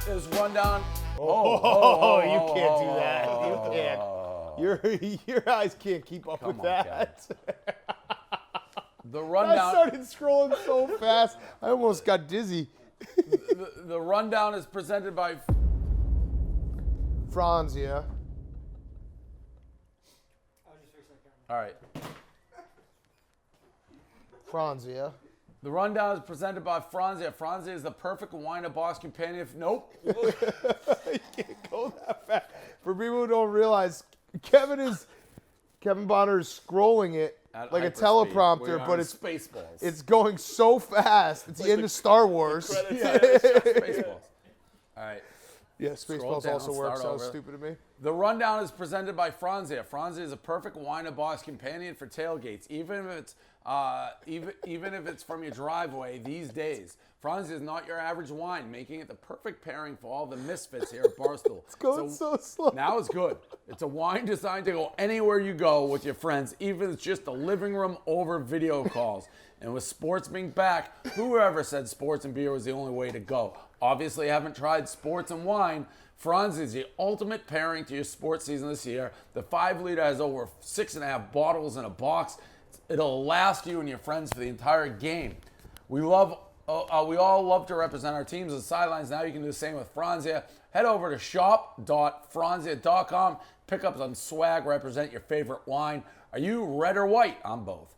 is Rundown. You can't do that. You can't. Your eyes can't keep up with that. The Rundown. I started scrolling so fast, I almost got dizzy. The Rundown is presented by Franzia. All right. Franzia. The Rundown is presented by Franzia. Franzia is the perfect wine and boss companion. Nope. You can't go that fast. For people who don't realize, Kevin Bonner is scrolling it At like a hyperspeed. teleprompter, but it's Spaceballs. it's going so fast. It's the end of Star Wars. Spaceballs. All right. Yeah, Spaceballs down, also works. start That was over. stupid of me. The Rundown is presented by Franzia. Franzia is a perfect wine and boss companion for tailgates, even if it's from your driveway these days. Franzia is not your average wine, making it the perfect pairing for all the misfits here at Barstool. It's going so slow. Now it's good. It's a wine designed to go anywhere you go with your friends, even if it's just the living room over video calls. And with sports being back, whoever said sports and beer was the only way to go? Obviously, I haven't tried sports and wine. Franzia is the ultimate pairing to your sports season this year. The 5-liter has over 6.5 bottles in a box. It'll last you and your friends for the entire game. We all love to represent our teams on the sidelines. Now you can do the same with Franzia. Head over to shop.franzia.com. Pick up some swag. Represent your favorite wine. Are you red or white? I'm both.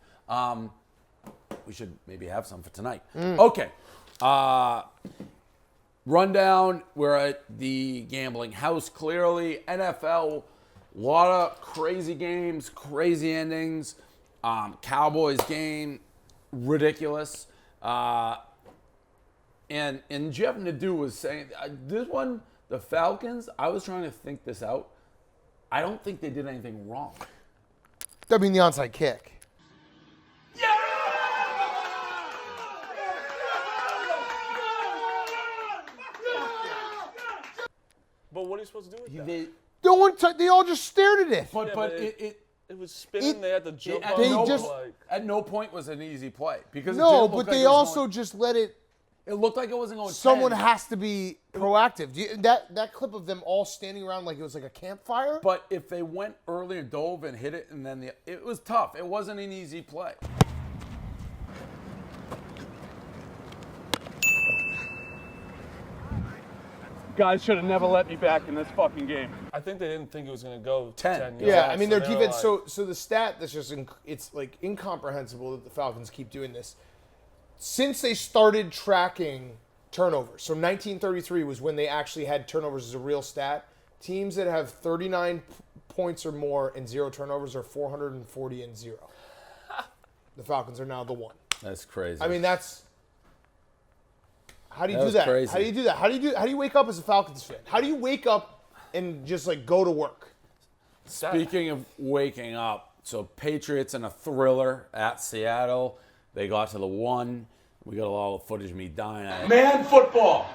We should maybe have some for tonight. Okay. Rundown. We're at the gambling house, clearly. NFL, a lot of crazy games, crazy endings. Cowboys game, ridiculous. And Jeff Nadeau was saying, this one, the Falcons, I was trying to think this out. I don't think they did anything wrong. I mean, the onside kick. But what are you supposed to do with that? They all just stared at it. But It was spinning. They had to jump at, on no, it. at no point was it an easy play. Because it No, didn't look but like they it was also going, just let it. it looked like it wasn't going Someone 10. has to be proactive. That clip of them all standing around like it was like a campfire. But if they went early and dove and hit it, and then it was tough. It wasn't an easy play. Guys should have never let me back in this fucking game. I think they didn't think it was going to go 10. 10 yards. Yeah, I mean their they were defense. like- So the stat that's just it's like incomprehensible that the Falcons keep doing this. Since they started tracking turnovers, so 1933 was when they actually had turnovers as a real stat. Teams that have 39 points or more and 0 turnovers are 440 and 0. The Falcons are now the one. That's crazy. I mean that's. How do you That do was that? crazy. How do you do that? How do you wake up as a Falcons fan? How do you wake up and just like go to work? Speaking of waking up, so Patriots in a thriller at Seattle. They got to the 1. We got a lot of footage of me dying at it. Man football.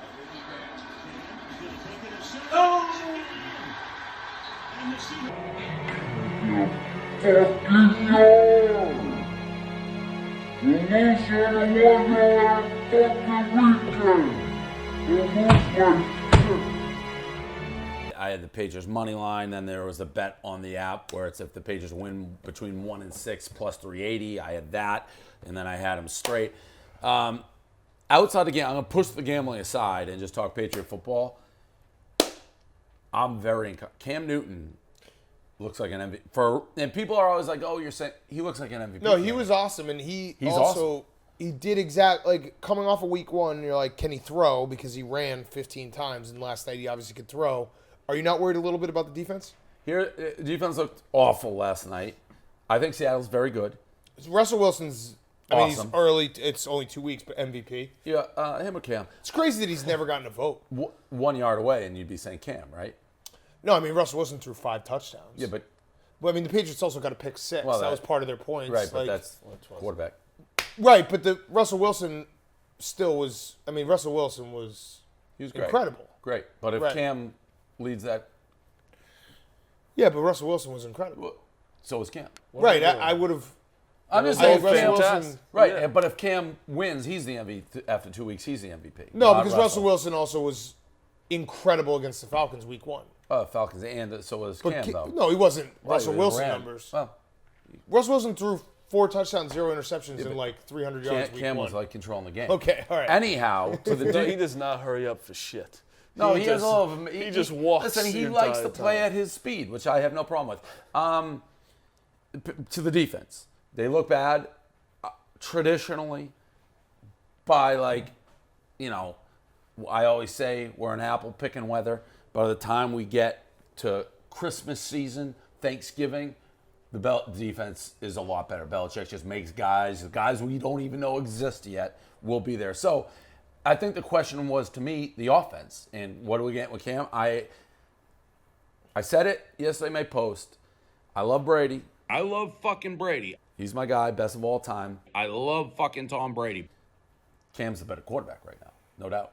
I had the Patriots money line. Then there was a bet on the app where it's if the Patriots win between 1 and 6 plus 380. I had that, and then I had them straight. Outside the game, I'm gonna push the gambling aside and just talk Patriot football. I'm very Cam Newton looks like an MVP. And people are always like, "Oh, you're saying he looks like an MVP." No, he was awesome, and he's also awesome. He did like coming off of week 1. You're like, can he throw? Because he ran 15 times, and last night he obviously could throw. Are you not worried a little bit about the defense? Here, defense looked awful last night. I think Seattle's very good. Russell Wilson's. I mean, he's Awesome. early. It's only 2 weeks, but MVP. Yeah, him or Cam. It's crazy that he's never gotten a vote. 1 yard away, and you'd be saying Cam, right? No, I mean Russell Wilson threw 5 touchdowns. Yeah, but I mean the Patriots also got a pick 6. Well, that was part of their points. right, but Like, that's quarterback. right. But the Russell Wilson still was. I mean, Russell Wilson was. He was great. Incredible. Great, but if Right. Cam leads that, Yeah, but Russell Wilson was incredible. so is Cam. Right. I would have. I'm just I saying, think Russell Cam, Wilson. right? Yeah. But if Cam wins, he's the MVP. After 2 weeks, he's the MVP. No, not because Russell Wilson also was incredible against the Falcons week 1. Falcons, and so was But Cam, though. no, he wasn't Russell he was Wilson Ram. numbers. Well, Russell Wilson threw 4 touchdowns, 0 interceptions in like 300 yards week Cam 1. was like controlling the game. Okay, all right. Anyhow, to the No, he does not hurry up for shit. No, He he has just- all of them. he just walks Listen, he the likes to entire play time. at his speed, which I have no problem with. To the defense, they look bad traditionally by I always say we're in apple picking weather. By the time we get to Christmas season, Thanksgiving, the defense is a lot better. Belichick just makes the guys we don't even know exist yet will be there. So I think the question was, to me, the offense. And what do we get with Cam? I said it yesterday in my post. I love Brady. I love fucking Brady. He's my guy, best of all time. I love fucking Tom Brady. Cam's the better quarterback right now, no doubt.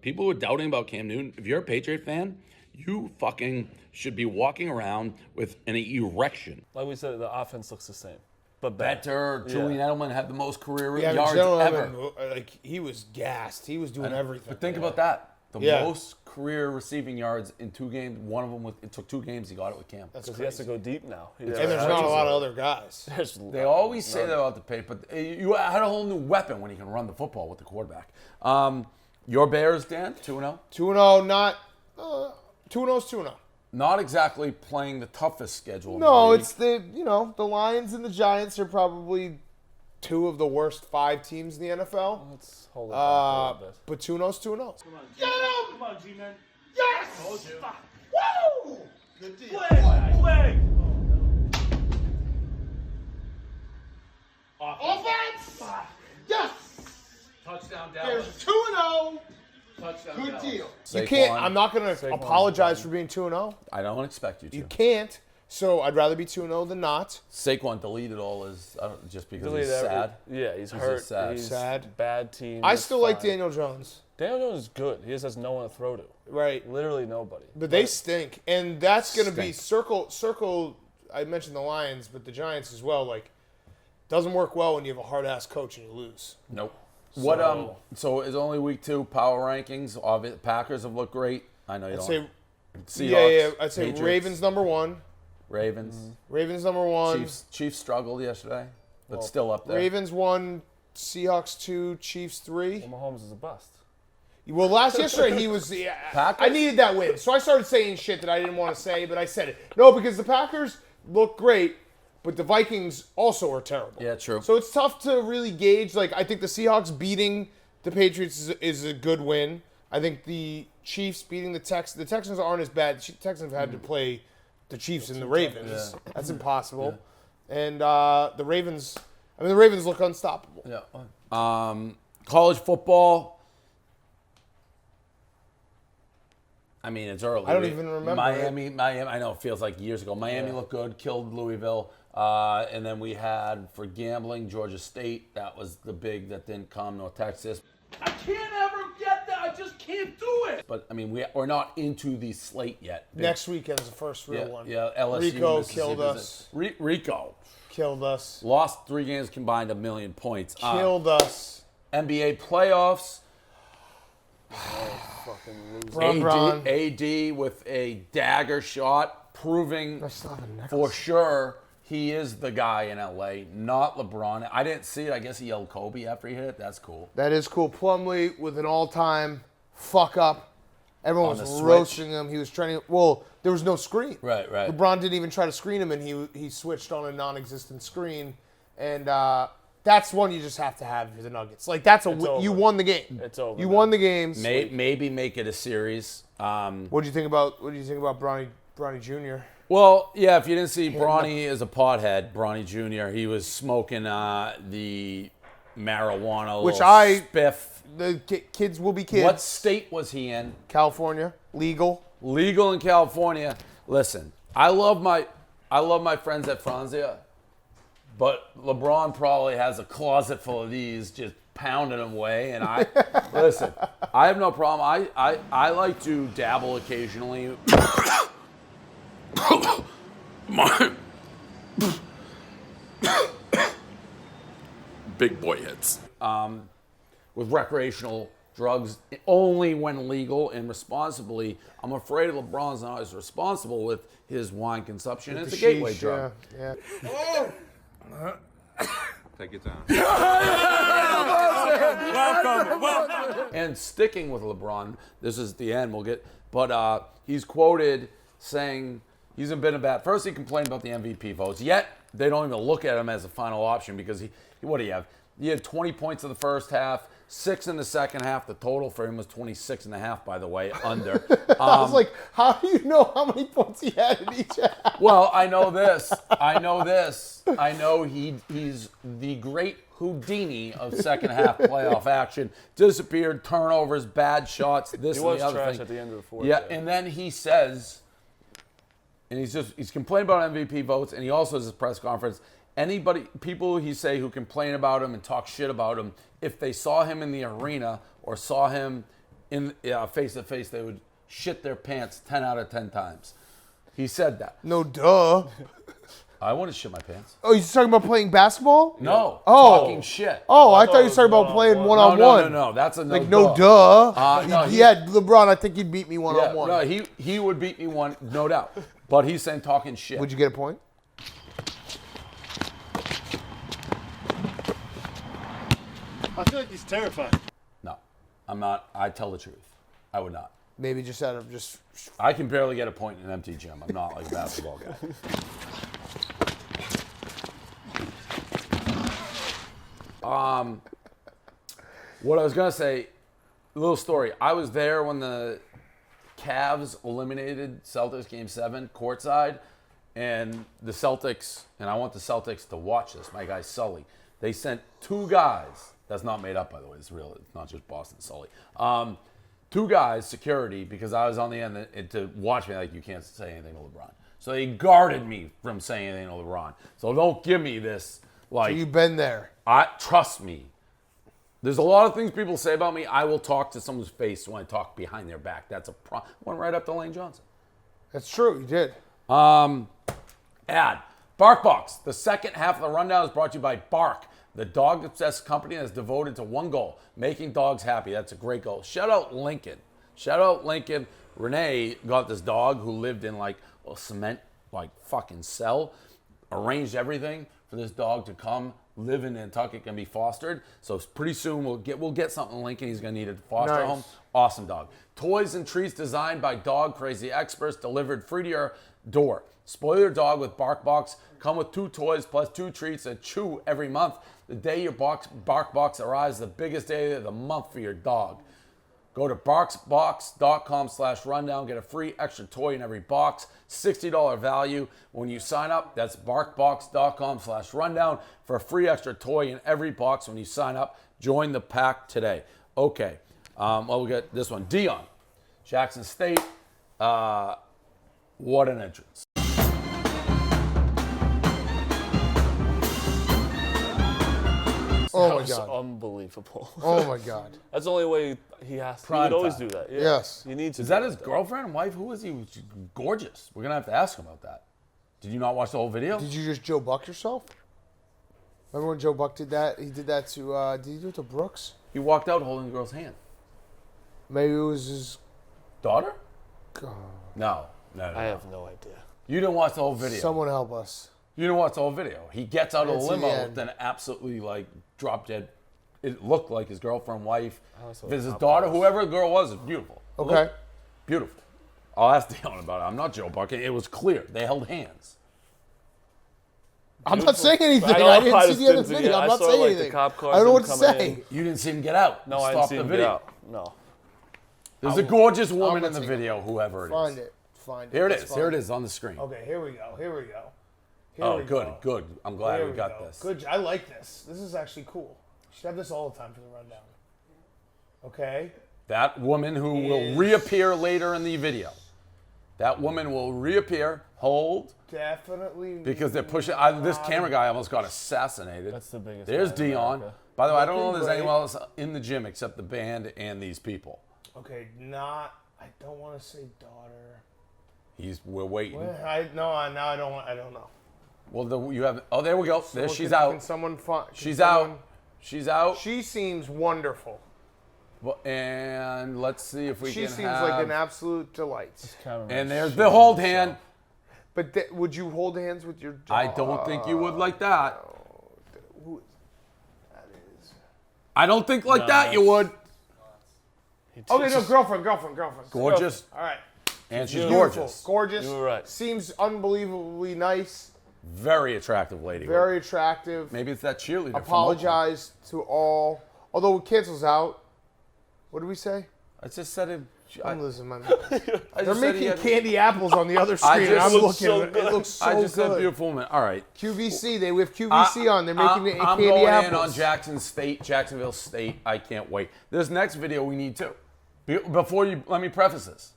People who are doubting about Cam Newton, if you're a Patriot fan, you fucking should be walking around with an erection. Like we said, the offense looks the same, but better. Better. Julian Edelman had the most career Yeah, yards General ever. Edelman, like he was gassed. He was doing everything. But think about that. The Yeah. most career receiving yards in 2 games. One of them, it took 2 games. He got it with Cam. That's Because he has to crazy. go deep now. And there's not a lot of other guys. They always say that about the paper, but you had a whole new weapon when you can run the football with the quarterback. Your Bears, Dan, 2-0? 2-0, not 2-0 is 2-0. Not exactly playing the toughest schedule. in the No, league. it's the Lions and the Giants are probably 2 of the worst 5 teams in the NFL. Let's hold it back a little bit. But 2-0 is 2-0. Get him! Come on, G-Man. Yes! Told you. Woo! Good deal. Play! Offense! Yes! Touchdown, There's 2-0. Touchdown, Good deal. You can't. Saquon, I'm not going to apologize for being 2-0. I don't expect you to. You can't. So I'd rather be 2-0 than not. Saquon deleted all his, just because Delete he's every- sad. Yeah, he's He's hurt. just sad. He's Sad. bad team. I It's still like fine. Daniel Jones. Daniel Jones is good. He just has no one to throw to. Right. Literally nobody. But they stink. And that's going to be Stink. circle. I mentioned the Lions, but the Giants as well. Like, doesn't work well when you have a hard-ass coach and you lose. Nope. What So it's only week 2 power rankings. Packers have looked great. I know you I'd don't. say, Seahawks, I'd say Patriots, Ravens number 1. Ravens. Ravens number 1. Chiefs struggled yesterday, but still up there. Ravens 1. Seahawks 2. Chiefs 3. Well, Mahomes is a bust. Well, yesterday he was. I Packers? needed that win, so I started saying shit that I didn't want to say, but I said it. No, because the Packers look great, but the Vikings also are terrible. Yeah, true. So it's tough to really gauge. Like, I think the Seahawks beating the Patriots is a good win. I think the Chiefs beating the Texans aren't as bad. The Texans have had to play the Chiefs and the Ravens. Yeah. That's impossible. And the Ravens. I mean, the Ravens look unstoppable. Yeah. College football. I mean, it's early. I don't even remember Miami. I know it feels like years ago. Miami looked good, killed Louisville, and then we had for gambling Georgia State. That was the big that didn't come. North Texas. I can't ever get that. I just can't do it. But I mean, we're not into the slate yet. Next weekend's the first real one. Yeah, LSU. Rico Mississippi killed us. Rico Killed us. lost 3 games combined, 1 million points. Killed us. NBA playoffs. Fucking loser. Bron. AD with a dagger shot, proving for sure he is the guy in LA, not LeBron. I didn't see it. I guess he yelled Kobe after he hit it. That's cool. That is cool. Plumlee with an all-time fuck up. Everyone On the was switch. roasting him. He was trying to. Well, there was no screen. Right. LeBron didn't even try to screen him, and he switched on a non-existent screen. And that's one you just have to have for the Nuggets. Like, that's It's over. you won the game. It's over, You man. won the games. Maybe make it a series. What do you think about Bronny Jr.? Well, yeah, if you didn't see Bronny as a pothead, Bronny Jr., he was smoking the marijuana, Which little I- spiff. The kids will be kids. What state was he in? California, legal. Legal in California. Listen, I love my friends at Franzia, but LeBron probably has a closet full of these just pounding them away. And I listen, I have no problem. I like to dabble occasionally. Big boy hits. With recreational drugs only when legal and responsibly. I'm afraid LeBron's not as responsible with his wine consumption. It's a gateway drug. Yeah. Take your time. And sticking with LeBron, this is the end. But he's quoted saying he's been a bad. First, he complained about the MVP votes. Yet they don't even look at him as a final option because what do you have? He had 20 points in the first half, 6 in the second half. The total for him was 26.5, by the way, under. I was like, how do you know how many points he had in each half? Well, I know this. I know he's the great Houdini of second half playoff action. Disappeared, turnovers, bad shots, this He and was the other trash thing. at the end of the fourth. Yeah, and then he says, and he's complaining about MVP votes, and he also has his press conference. People he say who complain about him and talk shit about him, if they saw him in the arena or saw him in face to face, they would shit their pants 10 out of 10 times. He said that. No, duh. I want to shit my pants. Oh, he's talking about playing basketball? No. Oh. Talking shit. Oh, I thought you it were was talking about one-on-one. playing one-on-one. No. That's a no. Like, no, duh. No, Yeah, LeBron, I think he'd beat me Yeah, one-on-one. no, he would beat me one, no doubt. But he's saying talking shit. Would you get a point? I feel like he's terrified. No, I'm not. I tell the truth. I would not. Maybe just out of just... I can barely get a point in an empty gym. I'm not like a basketball guy. What I was gonna say, a little story. I was there when the Cavs eliminated Celtics Game 7 courtside, and the Celtics, and I want the Celtics to watch this. My guy Sully. They sent 2 guys. That's not made up, by the way. It's real. It's not just Boston Sully. 2 guys, security, because I was on the end to watch me. Like, you can't say anything to LeBron. So they guarded me from saying anything to LeBron. So don't give me this. Like, So you've been there. trust me. There's a lot of things people say about me. I will talk to someone's face when I talk behind their back. That's a problem. Went right up to Lane Johnson. That's true, you did. Ad. BarkBox. The second half of the rundown is brought to you by Bark, the dog-obsessed company that's devoted to one goal, making dogs happy. That's a great goal. Shout out Lincoln. Renee got this dog who lived in like a cement fucking cell, arranged everything for this dog to come live in Nantucket and be fostered. So pretty soon we'll get something to Lincoln. He's gonna need a foster Nice. home. Awesome dog. Toys and treats designed by dog crazy experts, delivered free to your door. Spoil your dog with BarkBox. Come with 2 toys plus 2 treats and chew every month. The day your BarkBox arrives, the biggest day of the month for your dog. Go to barkbox.com/rundown. Get a free extra toy in every box. $60 value when you sign up. That's barkbox.com/rundown for a free extra toy in every box when you sign up. Join the pack today. Okay. We'll get this one. Deion, Jackson State. What an entrance. Oh That my was God. unbelievable. Oh my God. That's the only way he has to. He Prime would always time. do that. Yeah. Yes. You need to. Is do that his girlfriend and wife? Who is he? Gorgeous. We're going to have to ask him about that. Did you not watch the whole video? Did you just Joe Buck yourself? Remember when Joe Buck did that? He did that to, did he do it to Brooks? He walked out holding the girl's hand. Maybe it was his... Daughter? God. No. I have no idea. You didn't watch the whole video. Someone help us. You didn't watch the whole video. He gets out of It's the the limo, end. then absolutely drop dead. It looked like his girlfriend, wife. saw If it's his top daughter, close. whoever the girl was, it's beautiful. It Okay. looked beautiful. I'll ask Deion about it. I'm not Joe Buck. It was clear. They held hands. I'm not saying anything. I know, I I didn't see just the other didn't see video. it. I'm I not saw, saying like, the anything. cop cars I don't know what to coming say. in. You didn't see him get out. No, I Stop didn't see the him video. get out. No. There's a gorgeous woman I'll in the take video, whoever it is. Find it. Find it. Here it That's is. fine. Here it is on the screen. Okay, here we go. Here we go. Here Oh, we good, go. good. I'm glad Here we got go. this. Good. I like this. This is actually cool. You should have this all the time for the rundown. Okay. That woman who will Is- reappear later in the video. That woman will reappear. Hold. Definitely. Because they're pushing. This camera guy almost got assassinated. That's the biggest There's guy in Deion. America. By the way, I don't know if Looking there's anyone great. else in the gym except the band and these people. Okay, I don't want to say daughter. We're waiting. Now I don't know. Well, you have. Oh, there we go. There, she's Can out. someone find? She's out. She's out. She seems wonderful. And let's see if we She can seems have. like an absolute delight. And there's the hold hand. But would you hold hands with your dog? I don't think you would like that. Who is that? Is. I don't think like that you would. Okay, no, girlfriend. Gorgeous. All right. And she's Beautiful. gorgeous. Gorgeous. You were right. Seems unbelievably nice. Very attractive lady. Very attractive. Maybe it's that cheerleader. Apologize to all. Although it cancels out. What did we say? I just said it. Listen, man. I They're just said he making had- candy apples on the other I screen. and just I'm looked looking so at it. good. It looks so I just said good. beautiful woman. All right. QVC. They have QVC on. They're making the I'm candy going apples. in on Jacksonville State. I can't wait. This next video we need too. Before you, let me preface this,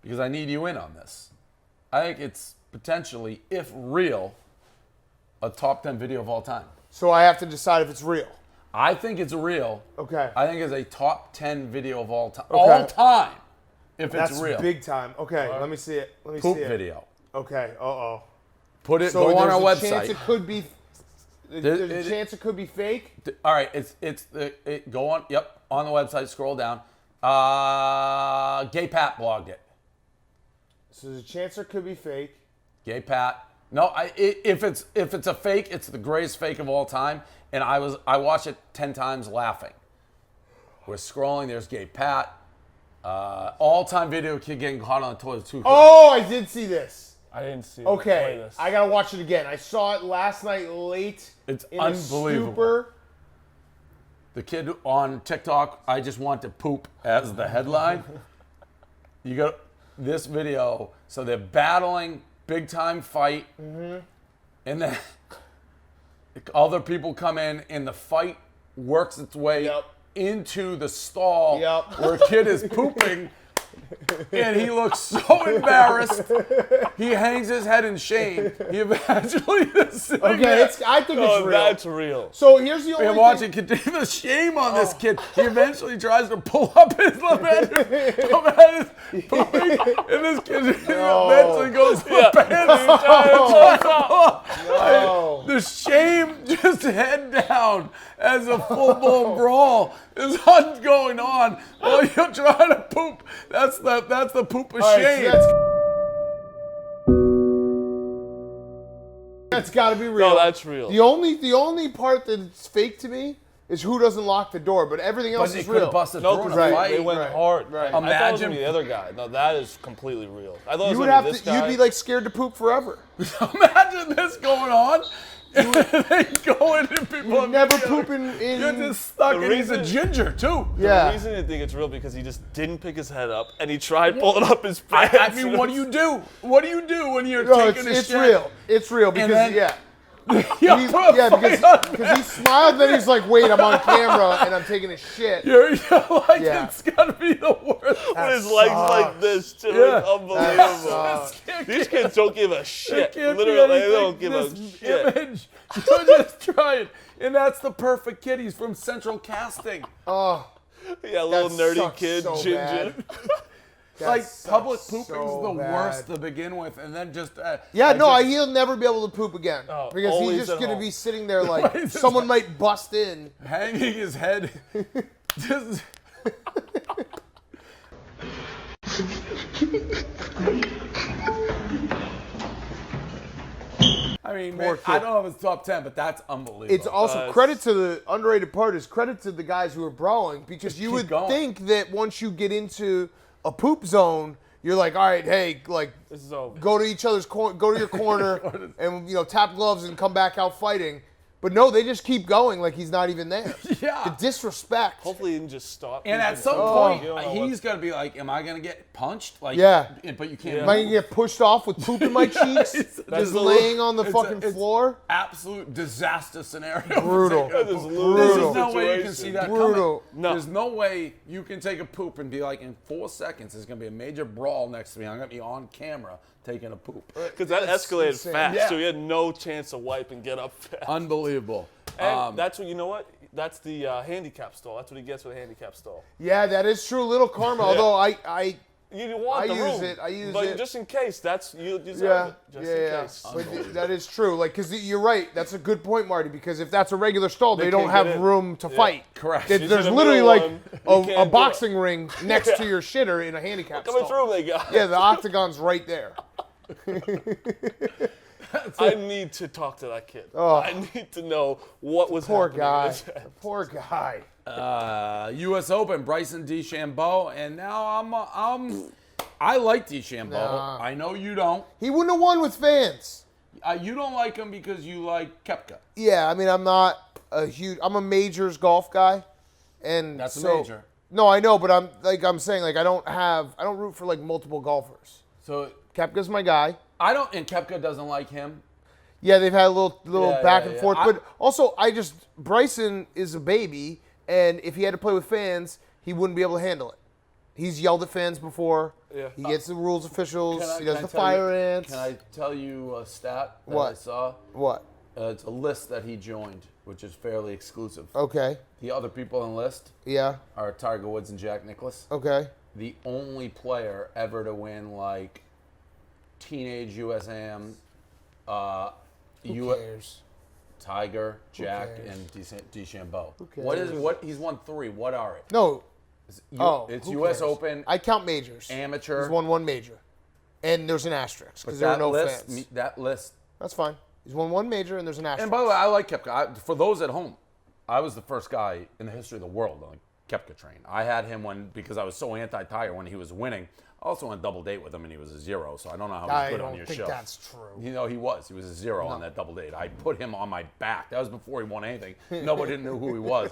because I need you in on this. I think it's potentially, if real, a top 10 video of all time. So I have to decide if it's real. I think it's real. Okay. I think it's a top 10 video of all time. Okay. All time, if That's it's real. big time. Okay, let me see it. Poop video. Okay. Uh-oh. Put it. So go on there's our a chance website. it could be. There's a chance it could be fake. All right, go on. Yep, on the website. Scroll down. Gay Pat blogged it. So there's a chance it could be fake. Gay Pat. No, if it's a fake, it's the greatest fake of all time. And I watched it 10 times laughing. We're scrolling. There's Gay Pat. All-time video kid getting caught on the toilet too. Oh, I did see this. I didn't see it. Okay, Play this. I gotta watch it again. I saw it last night late. It's in unbelievable. A stupor. The kid on TikTok, I just want to poop as the headline. You got this video. So they're battling, big time fight. And then other people come in and the fight works its way Yep. into the stall Yep. where a kid is pooping. And he looks so embarrassed. He hangs his head in shame. He eventually is sitting Okay, there. I think it's Oh, real. that's real. So here's the only And thing. watching the shame on this kid. He eventually tries to pull up his levanter, and this kid eventually goes to the pants. No. The shame just head down as a full-blown brawl is going on while you're trying to poop. That's the poop of All right, shame. so that's got to be real. No, that's real. The only part that's fake to me is who doesn't lock the door, but everything else But they is could have real. busted No, through in because a Right, fight. they went right, hard. right. I thought it was Imagine- gonna be the other guy. No, that is completely real. I thought it You was would gonna have be this to. guy. You'd be like scared to poop forever. Imagine this going on. And they go into people. You're never pooping in. You're just stuck, The and he's a reason- ginger too. Yeah. The reason I think it's real because he just didn't pick his head up and he tried pulling up his I pants. mean, what do you do? What do you do when you're No, taking a it's shit? real. It's real because then- yeah. You He- put a yeah, fight on because he smiled, then he's like, "Wait, I'm on camera and I'm taking a shit." You're like, Yeah. it's gotta be the worst. With his legs like sucks. this, too. Yeah. It's unbelievable. sucks. These kids don't give a shit. Can't be Literally, they anything. don't give a This shit. image, you're just trying. And that's the perfect kid. He's from Central Casting. Oh, Yeah, little that nerdy sucks kid, so ginger. bad. Like, sucks public pooping's so the bad. worst to begin with. And then just... Yeah, like, no, just- he'll never be able to poop again Oh, because he's always just at gonna home. be sitting there like Right. someone might bust in. hanging his head. Just... I mean, man, I don't know if it's top 10, but that's unbelievable. It's also credit to the underrated part is credit to the guys who are brawling because you keep would going. think that once you get into a poop zone, you're like, all right, hey, like This is over. go to each other's go to your corner and tap gloves and come back out fighting. But no, they just keep going like he's not even there. Yeah. The disrespect. Hopefully he can just stop. And at some point, he's got to be like, am I going to get punched? Like, Yeah. But you can't. Am I gonna get pushed off with poop in my cheeks? Just laying on the fucking floor? Absolute disaster scenario. Brutal. That is There's brutal. no way you can situation. see that Brutal. coming. No. There's no way you can take a poop and be like, in 4 seconds, there's going to be a major brawl next to me. I'm going to be on camera taking a poop. Because that That's escalated insane. fast, Yeah. so he had no chance to wipe and get up fast. Unbelievable. And that's what, you know what? That's the handicap stall. That's what he gets with a handicap stall. Yeah, that is true. Little karma. Although You want the room. I use but it. just in case, you deserve Yeah, it. Just in case. But that is true. Like, because you're right. That's a good point, Marty. Because if that's a regular stall, they don't can't get have in. room to fight. Correct. She's There's in the literally middle like one. You a can't do boxing it. ring next to your shitter in a handicap How much stall. room they got? Yeah, the octagon's right there. I need to talk to that kid. Oh. I need to know what was Poor happening. guy. in his head. Poor guy. U.S. Open, Bryson Dechambeau, and now I like Dechambeau. Nah. I know you don't. He wouldn't have won with fans. You don't like him because you like Koepka. Yeah, I mean, I'm a majors golf guy, and That's a so, major. No, I know, but I'm saying I don't root for like multiple golfers. So Koepka's my guy. I don't, and Koepka doesn't like him. Yeah, they've had a little Yeah, back yeah, and yeah. forth, but also Bryson is a baby, and if he had to play with fans, he wouldn't be able to handle it. He's yelled at fans before. Yeah. He gets the rules officials. Can I- He does can I the tell fire you- ants. Can I tell you a stat that I What? saw? What? It's a list that he joined, which is fairly exclusive. Okay. The other people on the list Yeah. are Tiger Woods and Jack Nicklaus. Okay. The only player ever to win like teenage USAM, Who cares? Tiger, Jack, cares? and DeChambeau. cares? What? He's won 3. What are it? No. It's who U.S. cares? Open, I count majors. amateur. He's won one major, and there's an asterisk because there are that no list, fans. that list. That's fine. He's won one major, and there's an asterisk. And by the way, I like Koepka. For those at home, I was the first guy in the history of the world on the Koepka train. I had him because I was so anti-Tiger when he was winning. I also went double date with him, and he was a 0, so I don't know how I he's good on don't your think show. that's true. You know, he was. He was a 0 on that double date. I put him on my back. That was before he won anything. Nobody knew who he was.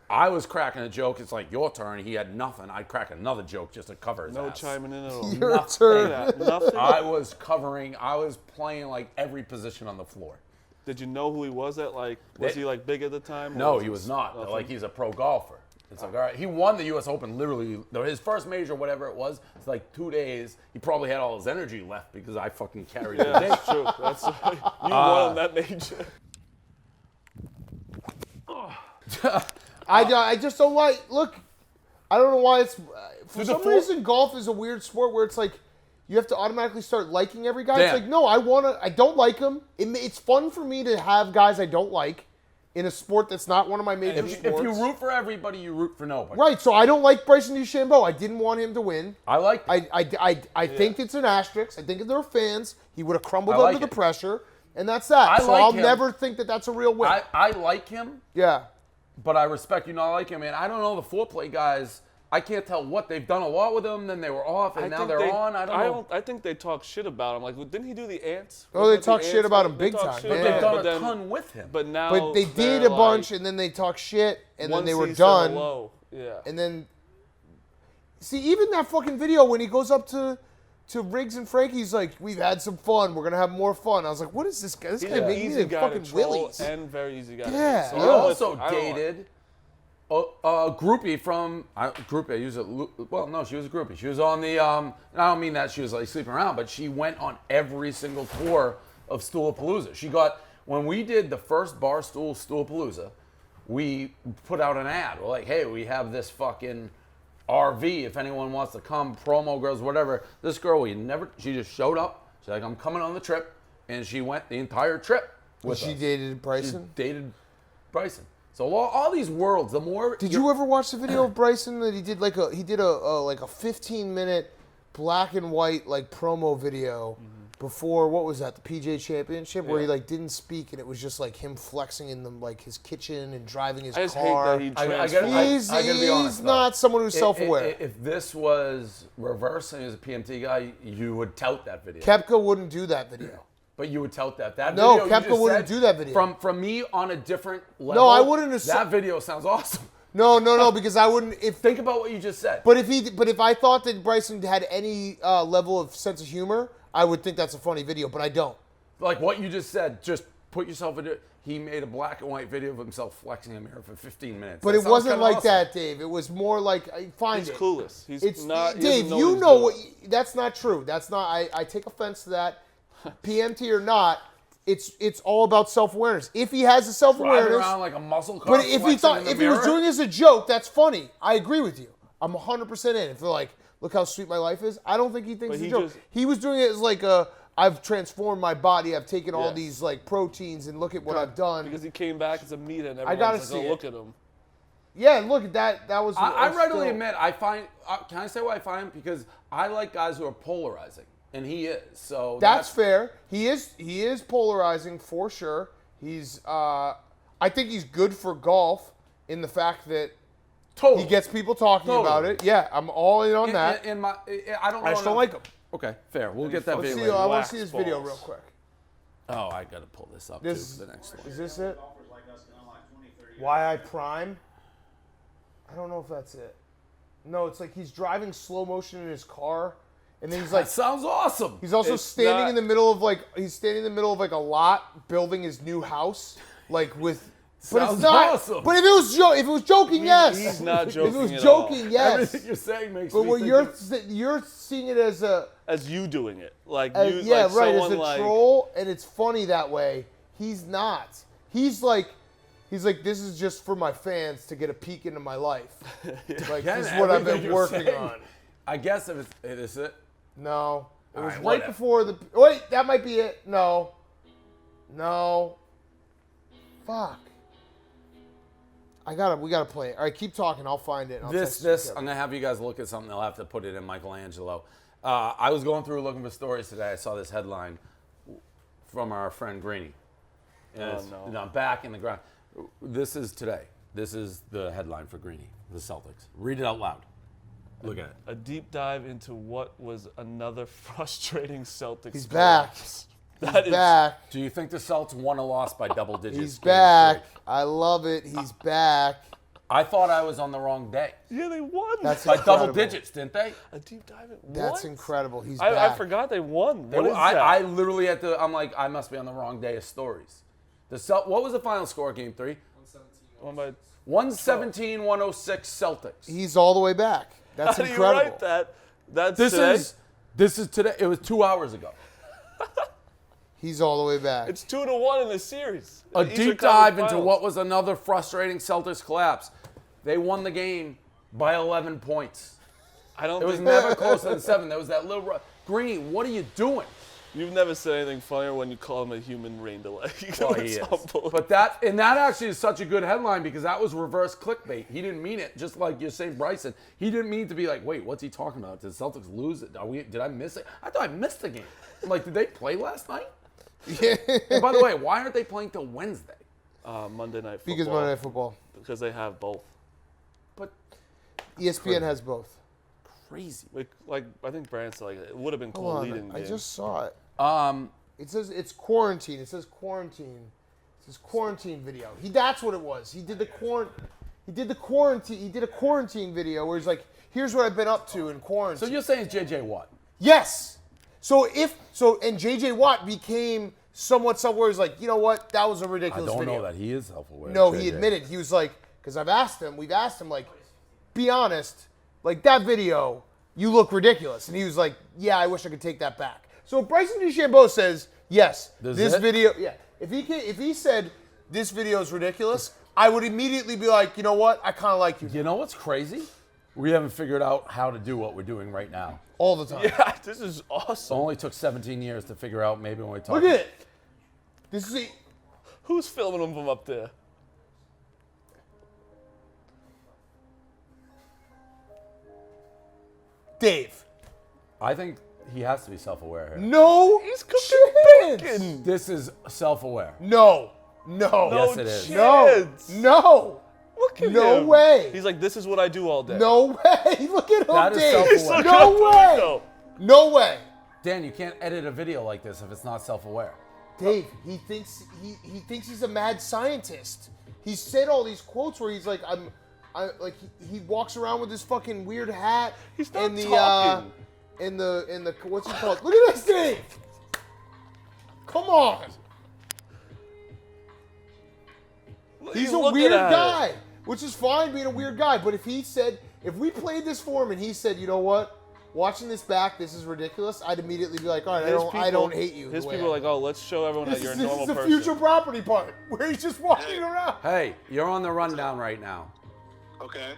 I was cracking a joke. It's like your turn. He had nothing. I'd crack another joke just to cover his No ass. chiming in at all. Your turn. Yeah, nothing. I was playing like every position on the floor. Did you know who he was at? Like, was he like big at the time? or No, was he it was not. nothing? Like, he's a pro golfer. It's like, all right. He won the U.S. Open literally. His first major, whatever it was, it's like 2 days. He probably had all his energy left because I fucking carried Yeah, the day. that's true. That's you won that major. I just don't like. Look, I don't know why it's. For Dude, the some four- reason, golf is a weird sport where it's like you have to automatically start liking every guy. Dan. It's like no, I don't like them. It's fun for me to have guys I don't like in a sport that's not one of my major If sports. you root for everybody, you root for nobody. Right, so I don't like Bryson DeChambeau. I didn't want him to win. I like. I think it's an asterisk. I think if there were fans, he would have crumbled I like under the it. pressure, and that's that. I So like I'll him. never think that that's a real win. I like him, yeah. but I respect you not like him. And I don't know the foreplay guys. I can't tell what they've done a lot with him. Then they were off, and now think they're they- on. I don't know. I think they talk shit about him. Like, didn't he do the ants? Oh, they Wasn't it talk the shit ants? about him They big talk time, shit yeah. But they've about done him, a but then- ton with him. But now, But they did they're a bunch, like, and then they talk shit, and then once they were he said done. hello, yeah. And then, see, even that fucking video when he goes up to Riggs and Frankie's like, we've had some fun. We're gonna have more fun. I was like, what is this guy? This He's guy an making easy me guy fucking to troll willies. and very easy guy. Yeah. To He Yeah. also I don't dated a groupie from groupie. I use it. Well, no, she was a groupie. She was on the. I don't mean that she was like sleeping around, but she went on every single tour of Stoolapalooza. She got when we did the first Barstool Stoolapalooza, we put out an ad. We're like, hey, we have this fucking RV. If anyone wants to come, promo girls, whatever. This girl, she just showed up. She's like, I'm coming on the trip, and she went the entire trip with She us. dated Bryson. She dated Bryson. So all these worlds, the more Did you ever watch the video of Bryson that he did like a 15-minute black and white like promo video before what was that, the PGA Championship, where he like didn't speak and it was just like him flexing in the like his kitchen and driving his I just car. hate that he I transferred. gotta- He's I gotta be honest, though. not someone who's self-aware. If this was reverse and he was a PMT guy, you would tout that video. Kepka wouldn't do that video. But you would tout that. That No, video you Koepka just wouldn't said, do that video. From me on a different level. No, I wouldn't have That video sounds awesome. No, because I wouldn't. Think about what you just said. But if I thought that Bryson had any level of sense of humor, I would think that's a funny video. But I don't. Like what you just said, just put yourself into it. He made a black and white video of himself flexing in the mirror for 15 minutes. But That it sounds wasn't kinda like awesome. that, Dave. It was more like find He's it. clueless. He's It's not. he Dave. doesn't You what know he's what? doing. That's not true. That's not. I take offense to that. PMT or not, it's all about self-awareness. If he has a Driving self-awareness, around like a muscle car. but if he flexing thought in the if he was mirror. doing it as a joke, that's funny. I agree with you. I'm 100% in. If they're like, look how sweet my life is. I don't think he thinks But it's a he joke. just- He was doing it as like I've transformed my body. I've taken all Yes. these like proteins and look at what I've done. Because he came back as a meathead and I gotta everyone's like, see oh, it. look at him. Yeah, look at that. That was. I readily still- admit, I find. Can I say why I find him? Because I like guys who are polarizing, and he is. So That's fair. He is polarizing for sure. He's I think he's good for golf in the fact that totally. he gets people talking Totally. about it. Yeah, I'm all in on that. I don't. Know I just don't like him. Okay, fair. We'll get that Let's video. see, later. I want wax to see this balls. video real quick. Oh, I gotta pull this up This too for the next one. is this it? Golfers like us can unlock 20, 30 Why I Prime? I don't know if that's it. No, it's like he's driving slow motion in his car, and then he's like That sounds awesome. he's also It's standing not- in the middle of like a lot building his new house, like with. But it's Sounds not. awesome. But if it was joking, yes. He's not If joking it was at joking, yes. Everything you're saying makes But me what think you're seeing it as a As you doing it. Like, yeah, you, like right, as someone a like, troll, and it's funny that way. He's not. He's like, this is just for my fans to get a peek into my life. Like, Again, this is what I've everything been you're working saying. on. I guess if it is it. No. It was right, right whatever. before the. Wait, that might be it. No. Fuck. We gotta play it. All right, keep talking. I'll find it. and I'll text you, I'm Kevin. gonna have you guys look at something. I'll have to put it in Michelangelo. I was going through looking for stories today. I saw this headline from our friend Greeny. And I'm back in the ground. This is today. This is the headline for Greeny, the Celtics. Read it out loud. Look at it. a deep dive into what was another frustrating Celtics. He's back. collapse. He's That is- back. Do you think the Celtics won or lost by double digits? He's game back. three? I love it. He's back. I thought I was on the wrong day. Yeah, they won. That's By double incredible. digits, didn't they? a deep dive. That's what? incredible. He's I back. forgot they won. What is I that? literally had to. I'm like, I must be on the wrong day of stories. What was the final score of game 3? Won by- 117-106 Celtics. He's all the way back. That's How do you incredible. write that? That's This today? is today. It was 2 hours ago. He's all the way back. It's 2-1 in the series. A Eastern deep Conference dive into Finals. what was another frustrating Celtics collapse. They won the game by 11 points. I don't It was think never closer than 7. There was that little Greeny, what are you doing? you've never said anything funnier when you call him a human rain delay. Well, he is. But that actually is such a good headline because that was reverse clickbait. He didn't mean it, just like you're saying, Bryson. He didn't mean to be like, wait, what's he talking about? Did the Celtics lose it? Did I miss it? I thought I missed the game. I'm like, did they play last night? Yeah. And by the way, why aren't they playing till Wednesday? Monday Night Football. Because Monday Night Football. Because they have both. But ESPN has both. crazy. Like I think Brand said, like it would have been cool Hold leading on. I game. just saw it. Um, It says it's quarantine. It says quarantine. It says quarantine video. That's what it was. He did the quarantine. He did a quarantine video where he's like, "Here's what I've been up to in quarantine." so you're saying JJ Watt? Yes. And JJ Watt became somewhat somewhere. He's like, you know what? That was a I ridiculous don't video. know that he is self-aware. No, JJ. he admitted. He was like, because we've asked him, like, be honest, like that video, you look ridiculous. And he was like, yeah, I wish I could take that back. So if Bryson DeChambeau says, yes, this it? video, yeah. If he said this video is ridiculous, I would immediately be like, you know what? I kind of like you You know what's crazy? We haven't figured out how to do what we're doing right now. all the time. Yeah, this is It awesome. only took 17 years to figure out maybe when we talk. Look at it. This is Who's filming them from up there? Dave. I think he has to be self-aware here. No, He's cooking chance. bacon. This is self-aware. No. Yes, it is. chance. No. Look at No him. way. He's like, this is what I do all day. No way. Look at him, That is Dave. self-aware. Look No out the way. window. No way. Dan, you can't edit a video like this if it's not self-aware. Dave, he thinks he's a mad scientist. He said all these quotes where he's like, he walks around with this fucking weird hat. He's not and the talking. in the what's he called? Look at this, Dave. Come on. He's a looking weird at it. guy, which is fine being a weird guy. But if we played this for him and he said, you know what, watching this back, this is ridiculous, I'd immediately be like, all right, I don't hate you. His the way people I are like, oh, let's show everyone that This you're a is normal the person. future property part where he's just walking around. Hey, you're on the rundown right now. Okay.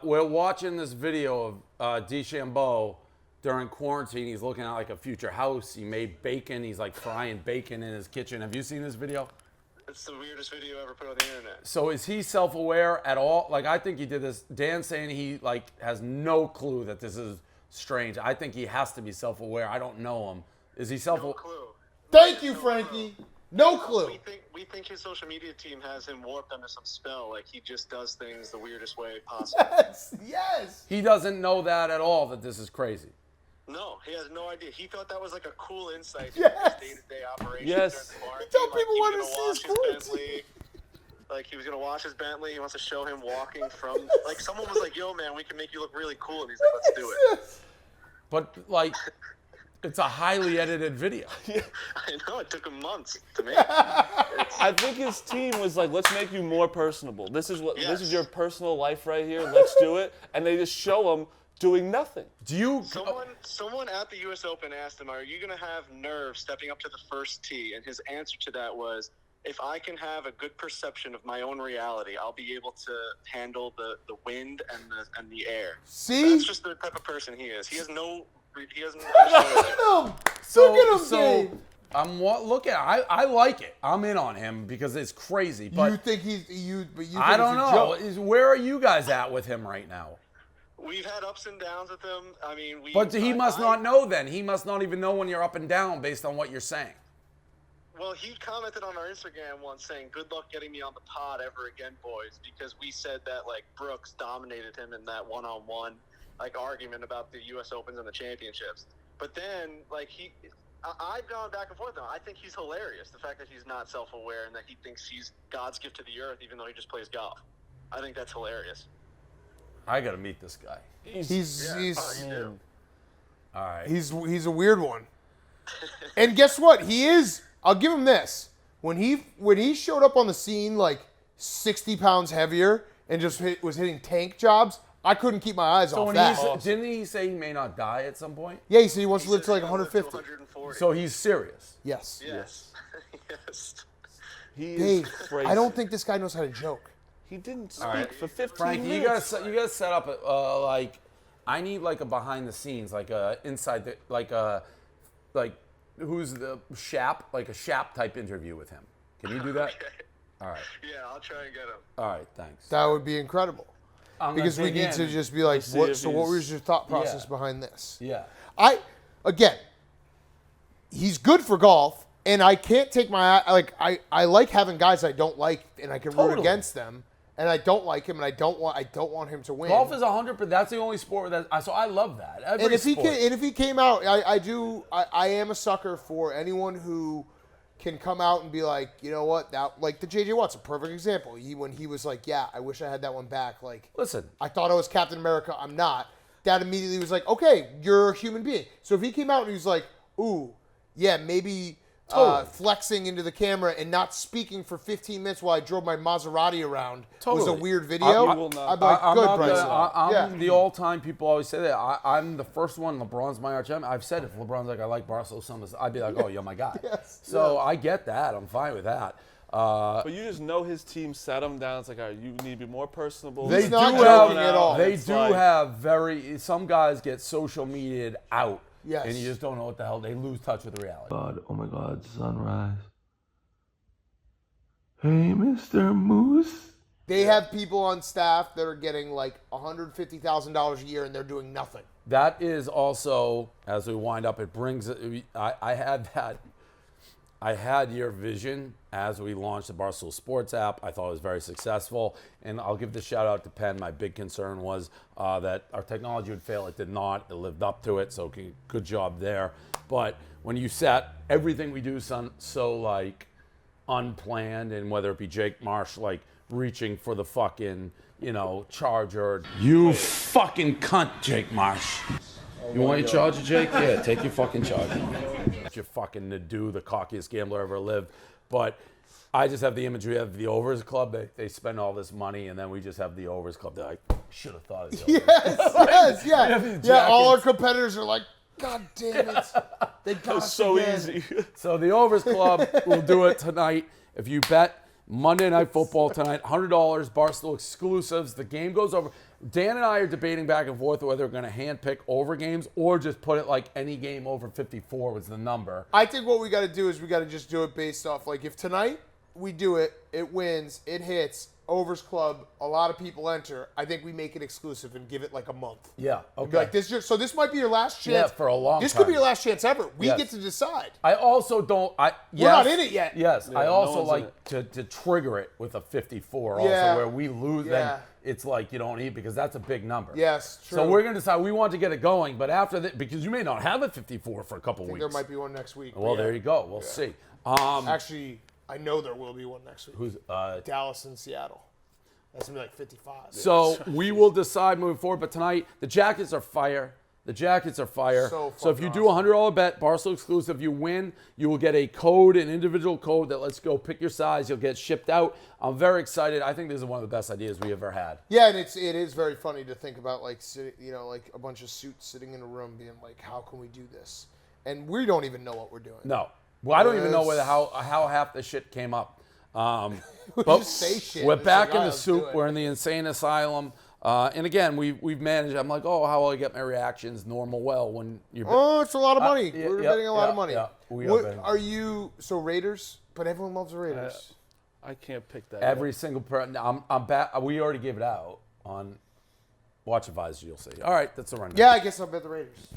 We're watching this video of Dechambeau during quarantine. He's looking at like a future house. He made bacon. He's like frying bacon in his kitchen. Have you seen this video? It's the weirdest video ever put on the internet. So is he self-aware at all? Like, I think he did this. Dan's saying he like has no clue that this is strange. I think he has to be self-aware. I don't know him. Is he self-aware? No clue. Thank you, Frankie. No clue. We think his social media team has him warped under some spell. Like, he just does things the weirdest way possible. Yes. He doesn't know that at all, that this is crazy. No, he has no idea. He thought that was like a cool insight Yes. to his day-to-day operations. Yes. during the quarantine. Tell Like, people he what was to gonna see his wash quarantine. Bentley. Like, he was going to wash his Bentley. He wants to show him walking from... Like, someone was like, yo, man, we can make you look really cool. And he's like, let's do it. But like, it's a highly edited video. I know. It took him months to make. I think his team was like, let's make you more personable. This is Yes. your personal life right here. Let's do it. And they just show him doing nothing. Do you? Someone at the U.S. Open asked him, are you going to have nerve stepping up to the first tee? And his answer to that was, if I can have a good perception of my own reality, I'll be able to handle the wind and the air. See? That's just the type of person he is. He has no... He doesn't... So, Look at him, so Dave. look at. I like it. I'm in on him because it's crazy. But You think he's you? But you think I don't it's a know. joke. Where are you guys at with him right now? We've had ups and downs with him. I mean, But he must not know then. He must not even know when you're up and down based on what you're saying. Well, he commented on our Instagram once saying, good luck getting me on the pod ever again, boys, because we said that, like, Brooks dominated him in that one-on-one, like, argument about the U.S. Opens and the championships. But then, like, I've gone back and forth on him. I think he's hilarious, the fact that he's not self-aware and that he thinks he's God's gift to the earth even though he just plays golf. I think that's hilarious. I got to meet this guy. He's All right. he's a weird one. And guess what? He is. I'll give him this. When he showed up on the scene like 60 pounds heavier and just was hitting tank jobs, I couldn't keep my eyes So off when that. didn't he say he may not die at some point? Yeah, he said he wants to live to like He said he 150. lived to 140. So he's serious. Yes. Yes. Yes. He Dave, is crazy. I don't think this guy knows how to joke. He didn't speak right. for 15 Frankie, you minutes. gotta set up like I need like a behind the scenes, like a inside the like who's the Shap, like a Shap type interview with him. Can you do that? Okay. All right. Yeah, I'll try and get him. All right. Thanks. That would be incredible. I'm Because gonna we dig need to in. just be like, see what? if So what he's- was your thought process Yeah. behind this? Yeah. Again, he's good for golf, and I can't take my I like having guys I don't like, and I can root Totally. against them, and I don't like him, and I don't want him to win. Golf is 100%. That's the only sport so I love that. Every and if sport. he came out, I am a sucker for anyone who can come out and be like, you know what, that like the JJ Watt's a perfect example. When he was like, yeah, I wish I had that one back. Like, Listen. I thought I was Captain America, I'm not. That immediately was like, okay, you're a human being. So if he came out and he was like, ooh, yeah, maybe Totally. flexing into the camera and not speaking for 15 minutes while I drove my Maserati around was a Totally. weird video, I will not- I'd be like, I'm good, not Bryson. I'm Yeah. the all-time people always say that. I'm the first one. LeBron's my arch enemy. I've said if LeBron's like I like Barstool Summers, I'd be like, oh, you're my guy. Yes, So yes. I get that. I'm fine with that. But you just know his team sat him down. It's like, all right, you need to be more personable. They He's not do joking have, at all. They It's do like- have some guys get social media'd out. Yes. And you just don't know what the hell. They lose touch with reality. God, oh my God, sunrise. Hey, Mr. Moose. They have people on staff that are getting like $150,000 a year and they're doing nothing. That is also, as we wind up, it brings. I had your vision as we launched the Barstool Sports app. I thought it was very successful. And I'll give the shout out to Penn. My big concern was that our technology would fail. It did not. It lived up to it. So good job there. But when you set everything we do so like unplanned, and whether it be Jake Marsh like reaching for the fucking, charger. You fucking cunt, Jake Marsh. You want your charger, Jake? Yeah, take your fucking charger. You're fucking Nadu, the cockiest gambler ever lived. But I just have the imagery of the Overs Club. They spend all this money, and then we just have the Overs Club. They're like, should have thought of the Overs. Yes, yeah. these Yeah, all our jackets. competitors are like, God damn it. They got us so again. easy. So the Overs Club will do it tonight. If you bet Monday Night Football tonight, $100, Barstool exclusives. The game goes over. Dan and I are debating back and forth whether we're going to handpick over games or just put it like any game over 54 was the number. I think what we got to do is we got to just do it based off, like, if tonight we do it, it wins, it hits, overs club, a lot of people enter. I think we make it exclusive and give it like a month. Yeah, Be like, so this might be your last chance. Yeah, for a long This time. could be your last chance ever. We Yes. get to decide. I also don't. We're not in it yet. Yes, I no also one's in like to trigger it with a 54. Yeah. Also, where we lose, Yeah. then it's like you don't eat because that's a big number. Yes, true. So we're gonna decide. We want to get it going, but after that, because you may not have a 54 for a couple I think weeks. there might be one next week. Well, but there yeah. you go. We'll see. Actually, I know there will be one next week. Who's Dallas and Seattle. That's going to be like 55. So we will decide moving forward. But tonight, the jackets are fire. The jackets are fire. So if you do a $100 bet, Barstool exclusive, you win. You will get a code, an individual code that lets go pick your size. You'll get shipped out. I'm very excited. I think this is one of the best ideas we ever had. Yeah, and it is very funny to think about, like, like a bunch of suits sitting in a room being like, how can we do this? And we don't even know what we're doing. No. Well, I don't even know Yes. how half the shit came up. We But just say shit. we're It's back like, in "Oh, the let's do soup. it." We're in the insane asylum. And again, we've managed. I'm like, oh, how will I get my reactions normal? Well, when you're Oh, it's a lot of money. yeah, We're yeah, betting a lot yeah, of money. yeah. We are What betting. are you? So Raiders, but everyone loves the Raiders. I can't pick that. every single person, I'm back. We already gave it out on Watch Advisor. You'll see. All right, that's a rundown. Yeah, I guess I'll bet the Raiders.